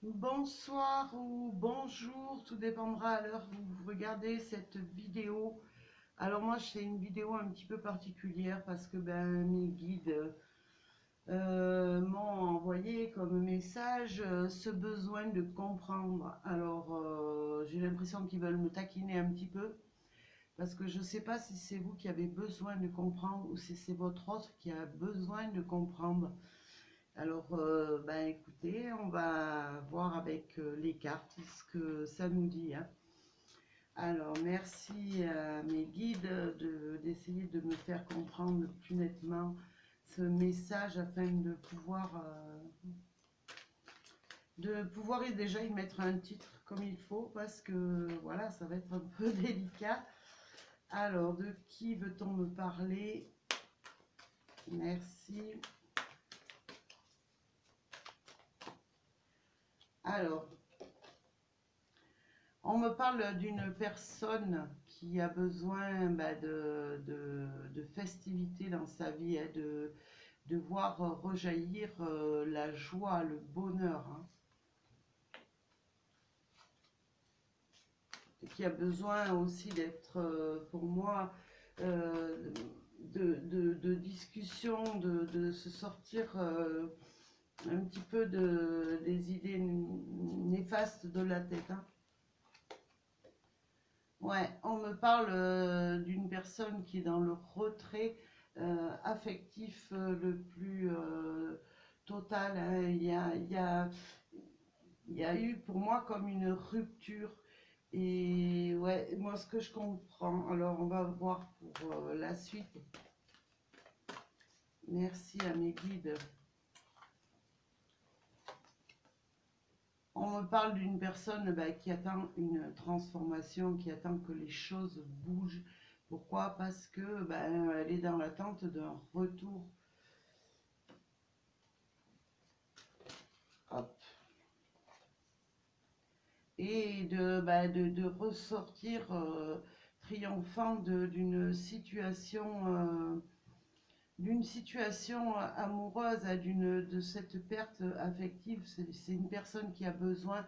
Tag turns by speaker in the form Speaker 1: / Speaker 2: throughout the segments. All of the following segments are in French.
Speaker 1: Bonsoir ou bonjour, tout dépendra à l'heure où vous regardez cette vidéo. Alors moi, c'est une vidéo un petit peu particulière parce que mes guides m'ont envoyé comme message ce besoin de comprendre. Alors j'ai l'impression qu'ils veulent me taquiner un petit peu parce que je ne sais pas si c'est vous qui avez besoin de comprendre ou si c'est votre autre qui a besoin de comprendre. Alors, écoutez, on va voir avec les cartes ce que ça nous dit, hein. Alors, merci à mes guides d'essayer de me faire comprendre plus nettement ce message afin de pouvoir déjà y mettre un titre comme il faut parce que voilà, ça va être un peu délicat. Alors, de qui veut-on me parler? Merci. Alors, on me parle d'une personne qui a besoin de festivités dans sa vie, hein, de voir rejaillir la joie, le bonheur, hein, et qui a besoin aussi d'être, pour moi, euh, de discussion, de se sortir un petit peu des idées néfastes de la tête, hein. Ouais, on me parle d'une personne qui est dans le retrait affectif le plus total, hein. Il y a eu pour moi comme une rupture. Et ouais, moi ce que je comprends, alors on va voir pour la suite. Merci à mes guides. On me parle d'une personne qui attend une transformation, qui attend que les choses bougent. Pourquoi? Parce que elle est dans l'attente d'un retour. Hop. Et de ressortir triomphant d'une situation amoureuse, de cette perte affective. C'est une personne qui a besoin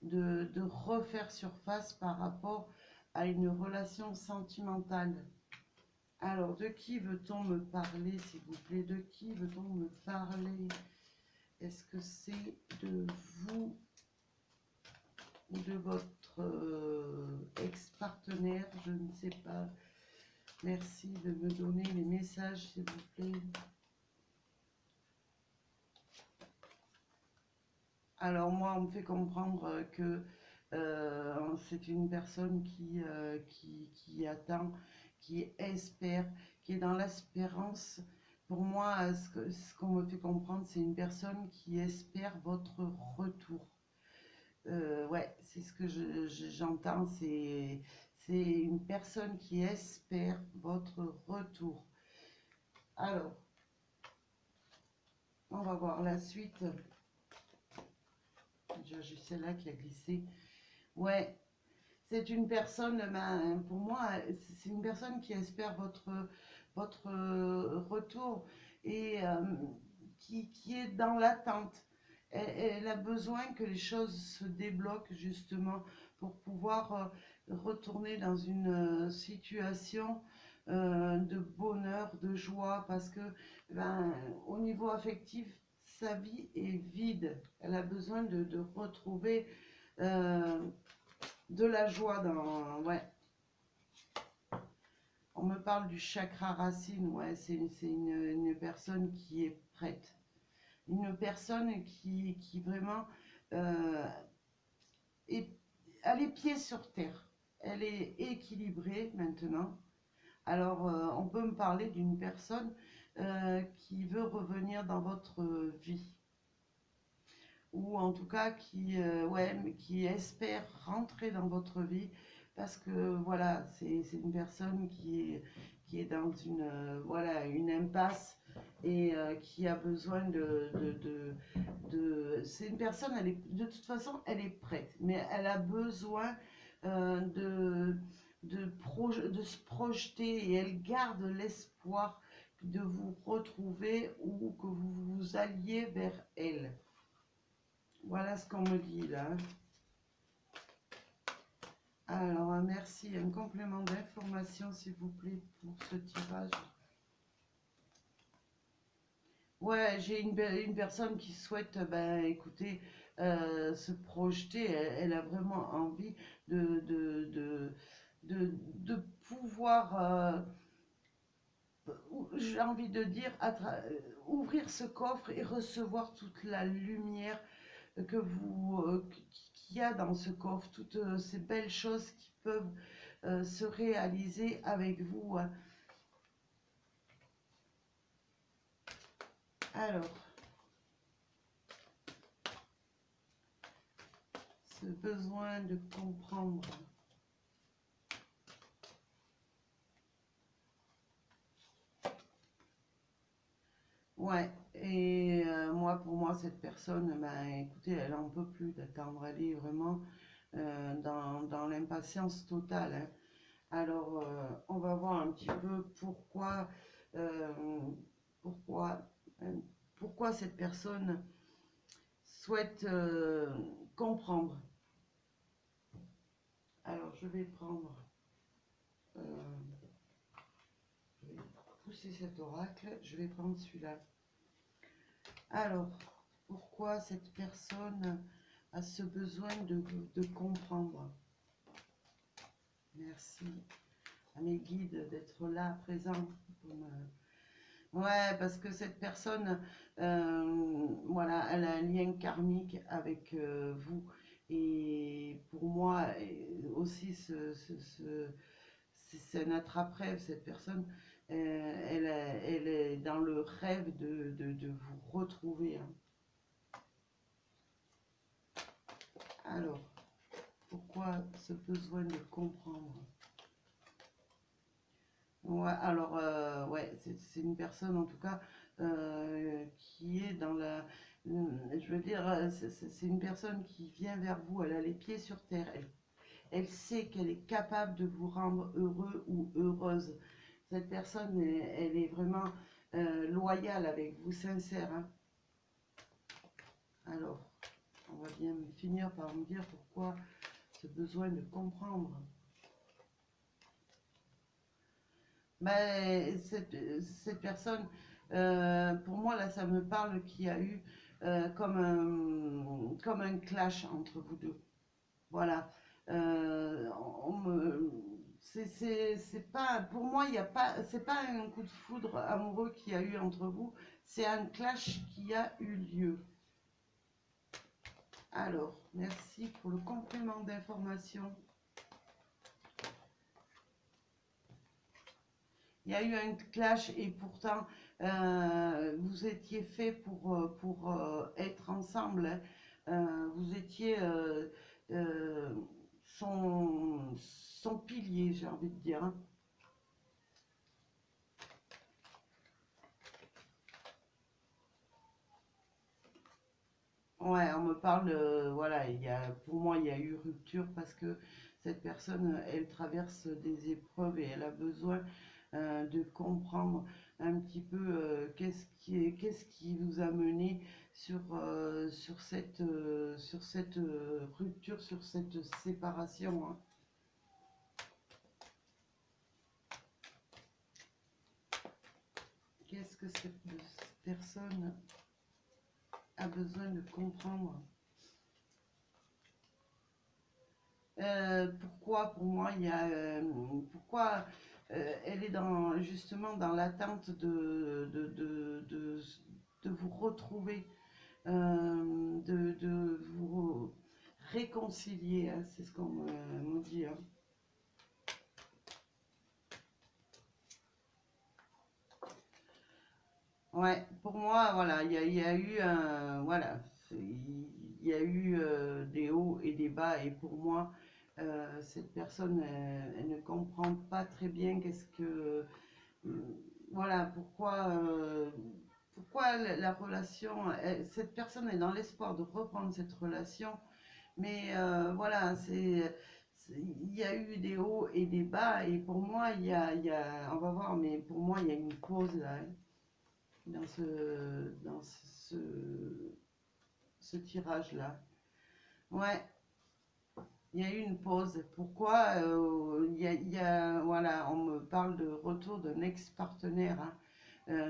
Speaker 1: de refaire surface par rapport à une relation sentimentale. Alors, de qui veut-on me parler, s'il vous plaît? De qui veut-on me parler? Est-ce que c'est de vous ou de votre ex-partenaire? Je ne sais pas. Merci de me donner les messages, s'il vous plaît. Alors moi, on me fait comprendre que c'est une personne qui attend, qui espère, qui est dans l'espérance. Pour moi, ce qu'on me fait comprendre, c'est une personne qui espère votre retour. Ouais, c'est ce que j'entends, c'est une personne qui espère votre retour. Alors, on va voir la suite. J'ai juste celle-là qui a glissé. Ouais, c'est une personne, pour moi, c'est une personne qui espère votre retour et qui est dans l'attente. Elle a besoin que les choses se débloquent justement pour pouvoir retourner dans une situation de bonheur, de joie, parce que au niveau affectif, sa vie est vide. Elle a besoin de retrouver euh, de la joie dans... Ouais. On me parle du chakra racine. Ouais, c'est une personne qui est prête. Une personne qui vraiment euh, est, a les pieds sur terre. Elle est équilibrée maintenant. Alors, on peut me parler d'une personne qui veut revenir dans votre vie. Ou en tout cas qui espère rentrer dans votre vie parce que voilà, c'est une personne qui est dans une, voilà, une impasse et qui a besoin c'est une personne, de toute façon, elle est prête, mais elle a besoin euh, de, de se projeter et elle garde l'espoir de vous retrouver ou que vous vous alliez vers elle. Voilà à ce qu'on me dit là. Alors, merci. Un complément d'information, s'il vous plaît, pour ce tirage. Ouais, j'ai une personne qui souhaite, ben, écoutez, se projeter. Elle a vraiment envie de pouvoir, j'ai envie de dire, ouvrir ce coffre et recevoir toute la lumière que qu'il y a dans ce coffre, toutes ces belles choses qui peuvent se réaliser avec vous, hein. Alors, ce besoin de comprendre. Ouais, et moi, pour moi, cette personne, ben, écoutez, elle en peut plus d'attendre. Elle est vraiment dans l'impatience totale, hein. Alors, on va voir un petit peu euh, pourquoi, euh, pourquoi cette personne souhaite comprendre. Alors, je vais prendre, euh, je vais pousser cet oracle, je vais prendre celui-là. Alors, pourquoi cette personne a ce besoin de comprendre? Merci à mes guides d'être là, présents. Ouais, parce que cette personne, voilà, elle a un lien karmique avec vous. Et pour moi, aussi, c'est un attrape-rêve, cette personne. Elle est dans le rêve de vous retrouver, hein. Alors, pourquoi ce besoin de comprendre? Ouais, alors, ouais, c'est une personne en tout cas qui est dans la. Je veux dire, c'est une personne qui vient vers vous, elle a les pieds sur terre, elle sait qu'elle est capable de vous rendre heureux ou heureuse. Cette personne, elle est vraiment loyale avec vous, sincère, hein. Alors, on va bien finir par me dire pourquoi ce besoin de comprendre. Ben, cette personne, pour moi, là, ça me parle qu'il y a eu comme un clash entre vous deux. Voilà. On me, c'est pas, pour moi, il n'y a pas, c'est pas un coup de foudre amoureux qu'il y a eu entre vous, c'est un clash qui a eu lieu. Alors, merci pour le complément d'information. Il y a eu un clash et pourtant vous étiez fait pour être ensemble, hein. Vous étiez son pilier, j'ai envie de dire, hein. Ouais, on me parle, voilà, pour moi, il y a eu rupture parce que cette personne, elle traverse des épreuves et elle a besoin de comprendre un petit peu qu'est-ce qui vous a mené sur cette rupture, sur cette séparation, hein. Qu'est-ce que cette personne a besoin de comprendre? Pourquoi pour moi il y a pourquoi elle est justement dans l'attente de vous retrouver, de vous réconcilier, hein, c'est ce qu'on me dit, hein. Ouais, pour moi, voilà, il y a eu un, voilà, il y a eu des hauts et des bas, et pour moi, cette personne, elle ne comprend pas très bien qu'est-ce que, voilà, pourquoi la relation, cette personne est dans l'espoir de reprendre cette relation, mais voilà, il y a eu des hauts et des bas, et pour moi, on va voir, mais pour moi, il y a une pause là, hein, dans ce tirage-là. Ouais, il y a eu une pause. Pourquoi voilà, on me parle de retour d'un ex-partenaire, hein,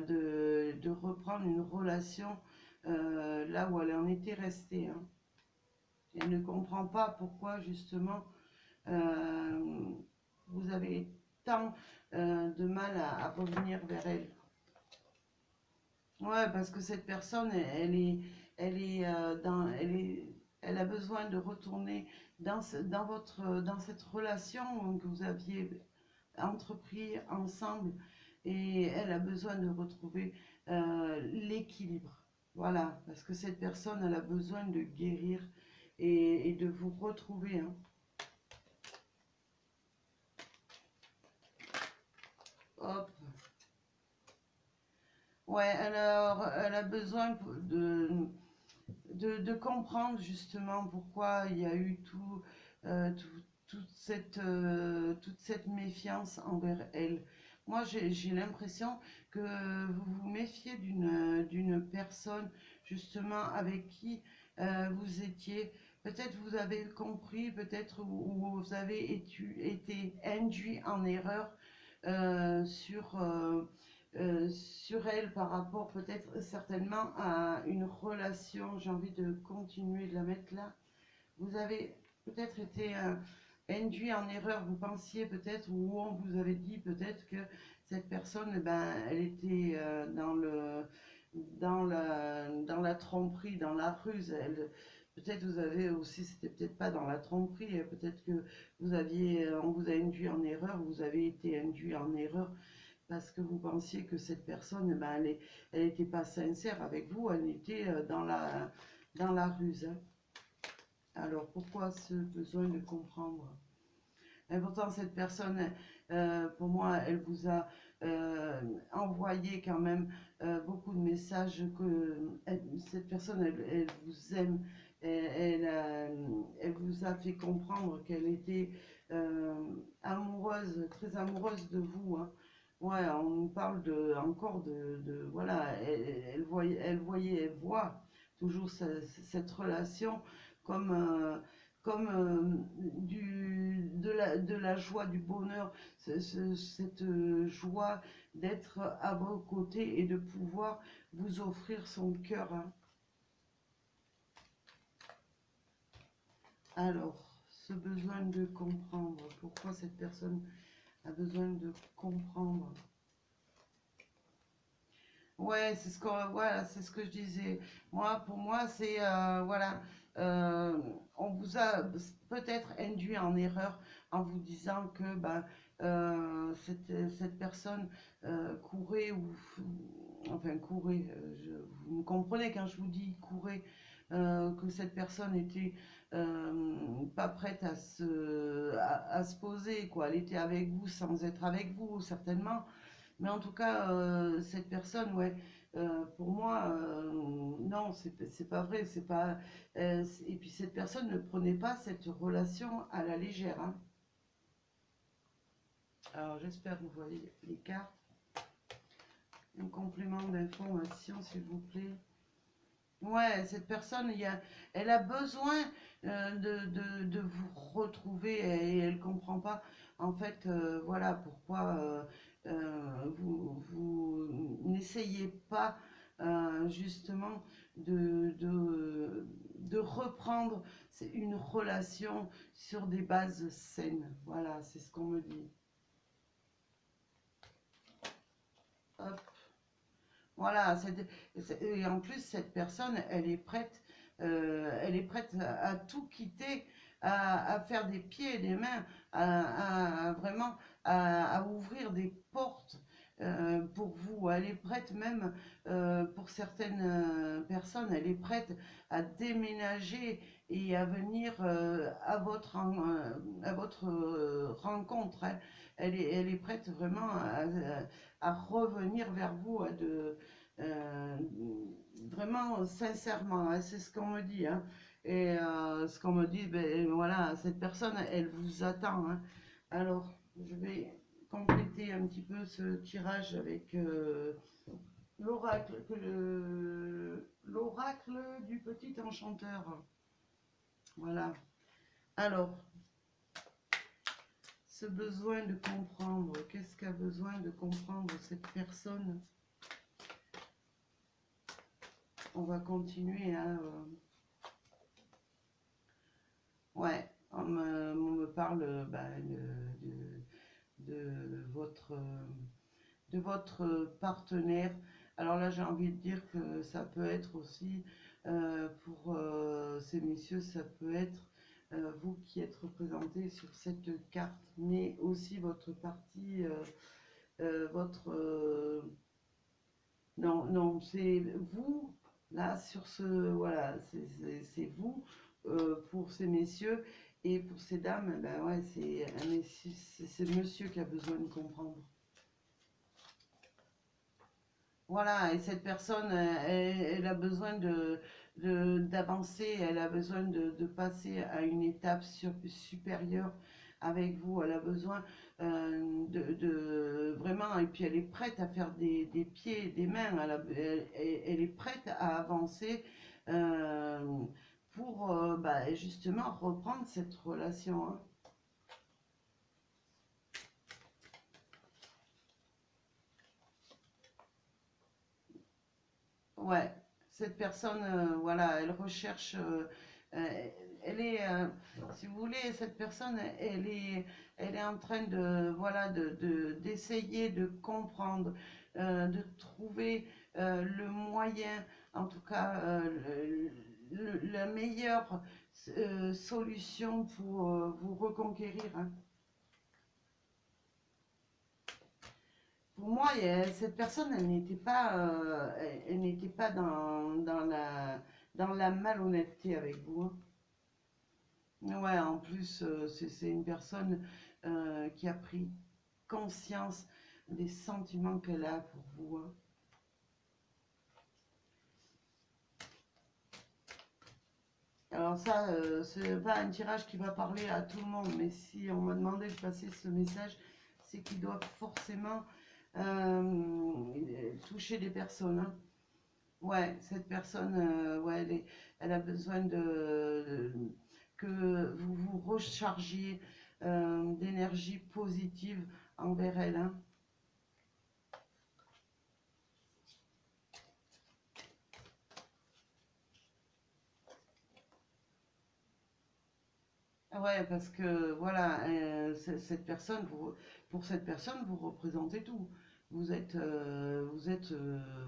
Speaker 1: de reprendre une relation là où elle en était restée, hein. Elle ne comprend pas pourquoi justement euh, vous avez tant de mal à revenir vers elle. Ouais, parce que cette personne, elle a besoin de retourner dans cette relation que vous aviez entrepris ensemble, et elle a besoin de retrouver l'équilibre. Voilà, parce que cette personne, elle a besoin de guérir et de vous retrouver, hein. Hop. Ouais, alors, elle a besoin de comprendre justement pourquoi il y a eu toute cette méfiance envers elle. Moi, j'ai l'impression que vous vous méfiez d'une personne justement avec qui vous étiez. Peut-être vous avez compris, peut-être ou vous avez été induit en erreur sur elle par rapport peut-être certainement à une relation. J'ai envie de continuer de la mettre là. Vous avez peut-être été induit en erreur. Vous pensiez peut-être, ou on vous avait dit peut-être que cette personne, eh ben, elle était dans la tromperie, dans la ruse. Peut-être vous avez aussi, c'était peut-être pas dans la tromperie, peut-être que on vous a induit en erreur, vous avez été induit en erreur parce que vous pensiez que cette personne, eh ben, elle n'était pas sincère avec vous, elle était dans la ruse, hein. Alors pourquoi ce besoin de comprendre? Et pourtant cette personne, pour moi, elle vous a envoyé quand même beaucoup de messages cette personne, elle vous aime, elle vous a fait comprendre qu'elle était amoureuse, très amoureuse de vous, hein. Ouais, on nous parle encore voilà, elle voit toujours cette relation comme, de la joie, du bonheur, cette joie d'être à vos côtés et de pouvoir vous offrir son cœur, hein. Alors, ce besoin de comprendre, pourquoi cette personne a besoin de comprendre? Ouais, voilà, c'est ce que je disais. Moi, pour moi, c'est voilà, euh, on vous a peut-être induit en erreur en vous disant que ben, cette personne courait enfin courait. Vous me comprenez quand je vous dis courait, que cette personne était pas prête à se poser, quoi. Elle était avec vous sans être avec vous, certainement. Mais en tout cas, cette personne, ouais, pour moi, non, c'est pas vrai, c'est pas. Et puis cette personne ne prenait pas cette relation à la légère, hein. Alors j'espère que vous voyez les cartes. Un complément d'information, s'il vous plaît. Ouais, cette personne, elle a besoin de vous retrouver et elle comprend pas en fait voilà pourquoi vous n'essayez pas justement de reprendre une relation sur des bases saines. Voilà, c'est ce qu'on me dit. Hop. Voilà, et en plus, cette personne, elle est prête à tout quitter, à faire des pieds et des mains, vraiment à ouvrir des portes pour vous. Elle est prête même, pour certaines personnes, elle est prête à déménager et à venir à votre rencontre, hein. Elle est prête vraiment à revenir vers vous, euh, vraiment sincèrement, hein, c'est ce qu'on me dit, hein. Et ce qu'on me dit, ben voilà, cette personne, elle vous attend, hein. Alors, je vais compléter un petit peu ce tirage avec l'oracle du petit enchanteur. Voilà. Alors, ce besoin de comprendre, qu'est-ce qu'a besoin de comprendre cette personne? On va continuer, hein. Ouais, on me parle de votre partenaire. Alors là, j'ai envie de dire que ça peut être aussi, pour ces messieurs, ça peut être vous qui êtes représenté sur cette carte, mais aussi votre partie, votre... non, non, c'est vous, là, sur ce... Voilà, c'est vous, pour ces messieurs, et pour ces dames, ben ouais, c'est monsieur qui a besoin de comprendre. Voilà, et cette personne, elle a besoin d'avancer, elle a besoin de passer à une étape supérieure avec vous. Elle a besoin vraiment, et puis elle est prête à faire des pieds et des mains. Elle est prête à avancer euh, pour bah, justement reprendre cette relation, hein. Ouais, cette personne, voilà, elle recherche, euh, elle est, si vous voulez, cette personne, elle est en train de, voilà, d'essayer de comprendre, de trouver le moyen, en tout cas, la meilleure solution pour vous reconquérir, hein. Pour moi, cette personne, elle n'était pas dans la malhonnêteté avec vous, hein. Ouais, en plus, c'est une personne qui a pris conscience des sentiments qu'elle a pour vous, hein. Alors ça, c'est pas un tirage qui va parler à tout le monde, mais si on m'a demandé de passer ce message, c'est qu'il doit forcément toucher des personnes, hein. Ouais, cette personne, ouais, elle a besoin que vous vous rechargiez d'énergie positive envers elle, hein. Ouais, parce que voilà, cette personne, pour cette personne, vous représentez tout. Vous êtes,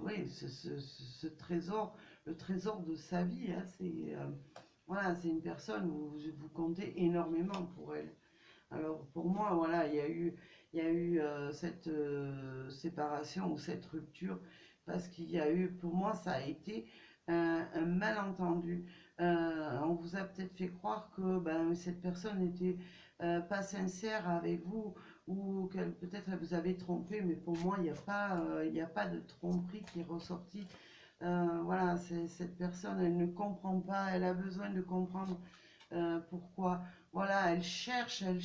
Speaker 1: ouais, ce trésor, le trésor de sa vie, hein. Voilà, c'est une personne où vous comptez énormément pour elle. Alors pour moi, voilà, il y a eu cette séparation ou cette rupture parce qu'il y a eu, pour moi, ça a été un malentendu. On vous a peut-être fait croire que ben, cette personne n'était pas sincère avec vous ou qu'elle peut-être elle vous avait trompé, mais pour moi, il n'y a pas de tromperie qui est ressortie. Voilà, cette personne, elle ne comprend pas, elle a besoin de comprendre pourquoi. Voilà, elle cherche à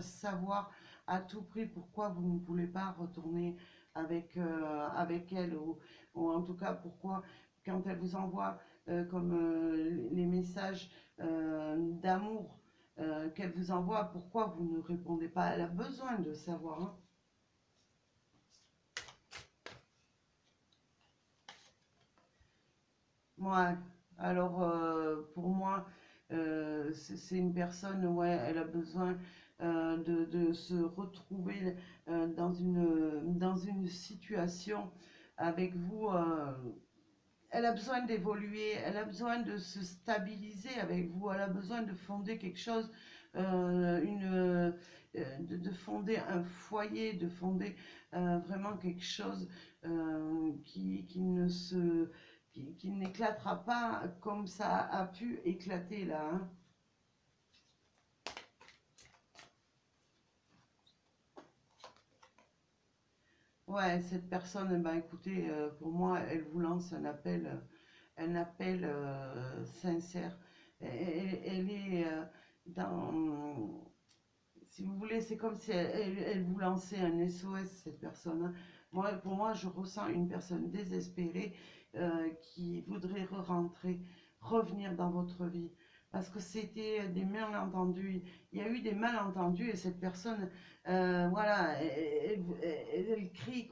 Speaker 1: savoir à tout prix pourquoi vous ne voulez pas retourner avec elle, ou en tout cas pourquoi, quand elle vous envoie comme les messages d'amour qu'elle vous envoie, pourquoi vous ne répondez pas. Elle a besoin de savoir, hein. Moi, alors pour moi, c'est une personne, ouais, elle a besoin de se retrouver dans une situation avec vous. Elle a besoin d'évoluer, elle a besoin de se stabiliser avec vous, elle a besoin de fonder quelque chose, de fonder un foyer, de fonder vraiment quelque chose qui ne se, qui n'éclatera pas comme ça a pu éclater là, hein. Ouais, cette personne, eh ben, écoutez, pour moi, elle vous lance un appel sincère. Elle est dans, si vous voulez, c'est comme si elle vous lançait un SOS, cette personne, hein. Moi, pour moi, je ressens une personne désespérée qui voudrait rentrer, revenir dans votre vie. parce que c'était des malentendus. Il y a eu des malentendus et cette personne, voilà, elle crie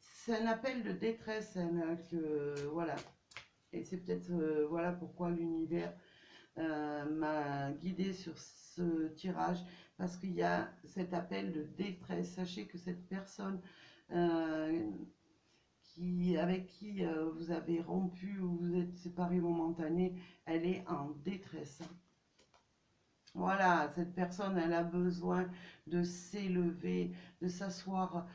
Speaker 1: c'est un appel de détresse, voilà. Et c'est peut-être, voilà pourquoi l'univers m'a guidé sur ce tirage, parce qu'il y a cet appel de détresse. Sachez que cette personne euh, avec qui vous avez rompu ou vous êtes séparés momentané, elle est en détresse. Voilà, cette personne, elle a besoin de s'élever, de s'asseoir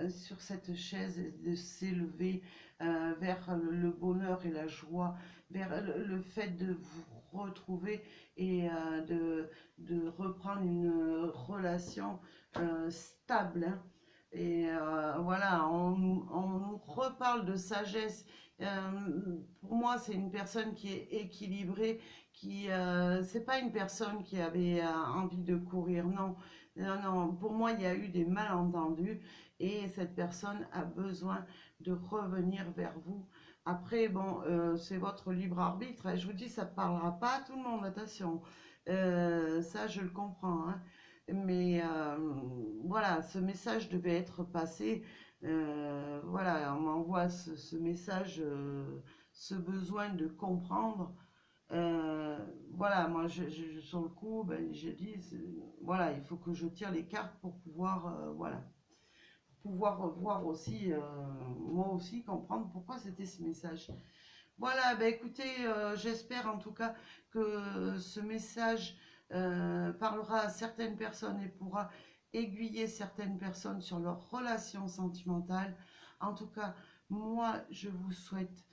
Speaker 1: sur cette chaise, et de s'élever vers le bonheur et la joie, vers le fait de vous retrouver et de reprendre une relation stable, hein. Et voilà, on nous reparle de sagesse. Pour moi, c'est une personne qui est équilibrée, c'est pas une personne qui avait envie de courir, non. Non, non, pour moi, il y a eu des malentendus et cette personne a besoin de revenir vers vous. Après, bon, c'est votre libre arbitre, hein. Je vous dis, ça ne parlera pas à tout le monde, attention. Ça, je le comprends, hein. Mais voilà, ce message devait être passé. Voilà, on m'envoie ce message, ce besoin de comprendre. Voilà, moi, sur le coup, ben, j'ai dit, voilà, il faut que je tire les cartes pour pouvoir, voilà, pouvoir voir aussi, moi aussi, comprendre pourquoi c'était ce message. Voilà, ben écoutez, j'espère en tout cas que ce message parlera à certaines personnes et pourra aiguiller certaines personnes sur leurs relations sentimentales. En tout cas, moi, je vous souhaite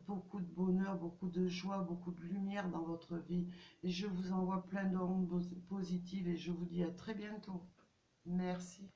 Speaker 1: beaucoup de bonheur, beaucoup de joie, beaucoup de lumière dans votre vie. Et je vous envoie plein d'ondes positives et je vous dis à très bientôt. Merci.